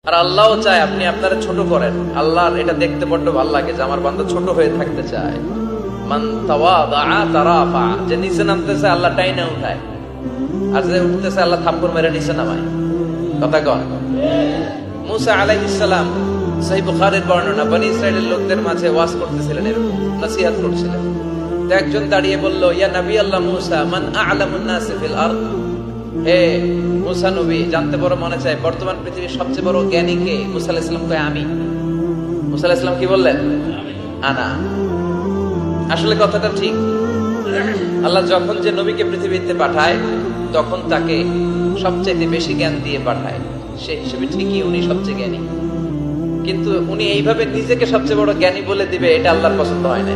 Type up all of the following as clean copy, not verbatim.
আর আল্লাহও চায় আপনি আপনারা ছোট করেন। আল্লাহর এটা দেখতে বড্ড ভালো লাগে যে আমার বান্দা ছোট হয়ে থাকতে চায়। মান তাওয়াদা তারাফা, যে নিচে নামতেছে আল্লাহ টাইনা উঠায়, আর যে উঠতেছে আল্লাহ থাপ্পড় মেরে নিচে নামায়। কথা কন। মুসা আলাইহিস সালাম, সহিহ বুখারীর বর্ণনা, বনি ইসরাইলের লোকদের মাঝে ওয়াজ করতেছিলেন, এরকম নসিহত করছিলেন। তো একজন দাঁড়িয়ে বলল, ইয়া নবী আল্লাহ মুসা, মান আ'লামুন নাস ফিল আরদ। হে মুসা নবী, জানতে বড় মনে চায় বর্তমান পৃথিবীর সবচেয়ে বড় জ্ঞানী কে? মুসা আলাইহিস সালাম কয় আমি। মুসা আলাইহিস সালাম কি বললেন? আনা। আসলে কথাটা ঠিক। আল্লাহ যখন যে নবীকে পৃথিবীতে পাঠায় তখন তাকে সবচেয়ে বেশি জ্ঞান দিয়ে পাঠায়, সেই হিসেবে ঠিকই উনি সবচেয়ে জ্ঞানী। কিন্তু উনি এইভাবে নিজেকে সবচেয়ে বড় জ্ঞানী বলে দিবে, এটা আল্লাহর পছন্দ হয় না।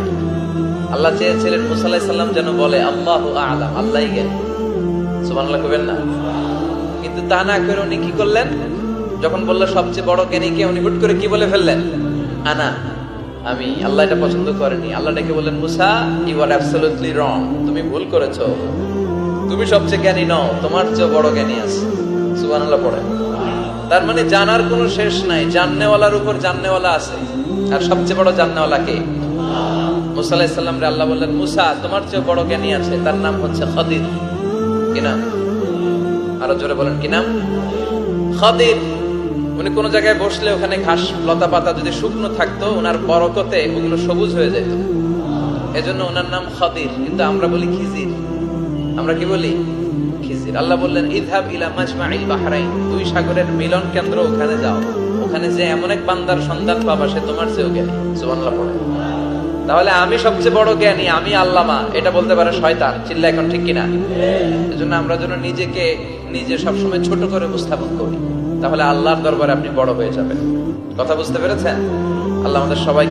আল্লাহ চেয়েছিলেন মুসা আলাইহিস সালাম যেন বলে আল্লাহু আ'লাম, আল্লাহই জ্ঞানী। সুবহানাল্লাহ কইবেন না? কিন্তু তা না করে উনি কি করলেন? যখন বলল সবচেয়ে বড় জ্ঞানী কে, উনি হুট করে কি বলে ফেললেন? আনা, আমি। আল্লাহ এটা পছন্দ করেনি। আল্লাহ ডেকে বললেন, মুসা, ইউ আর অ্যাবসলিউটলি রং, তুমি ভুল করেছো, তুমি সবচেয়ে জ্ঞানী নও, তোমার চেয়ে বড় জ্ঞানী আছে। সুবহানাল্লাহ পড়ে। তার মানে জানার কোনো শেষ নাই, জাননেওয়ালার উপর জাননেওয়ালা আছে। আর সবচেয়ে বড় জাননেওয়ালা কে? মুসা আলাইহিস সালাম রে আল্লাহ বললেন, মুসা, তোমার চেয়ে বড় জ্ঞানী আছে, তার নাম হচ্ছে খাদির। কি নাম? আরো জোরে বলেন, কি নাম? খাদির। উনি কোন জায়গায় বসলে ওখানে ঘাস লতা পাতা যদি শুকনো থাকতো, ওনার বরকতে ওগুলো সবুজ হয়ে যেত, এজন্য ওনার নাম খাদির। কিন্তু আমরা বলি খিজির। আমরা কি বলি? খিজির। আল্লাহ বললেন, ইযহাব ইলা মাজমাইল বাহরাইন, দুই সাগরের মিলন কেন্দ্র, ওখানে যাও। ওখানে যে এমন এক বান্দার সন্ধান পাবা, সে তোমার চেয়েও জ্ঞানী। সুবহানাল্লাহ পড়ে। তাহলে আমি সবচেয়ে বড় জ্ঞানী, আমি আল্লামা, এটা বলতে পারে শয়তান। চিল্লা এখন ঠিক কিনা? এজন্য আমরা যেন নিজেকে নিজে সবসময় ছোট করে উপস্থাপন করি, তাহলে আল্লাহর দরবারে আপনি বড় হয়ে যাবেন। কথা বুঝতে পেরেছেন? আল্লাহ আমাদের সবাই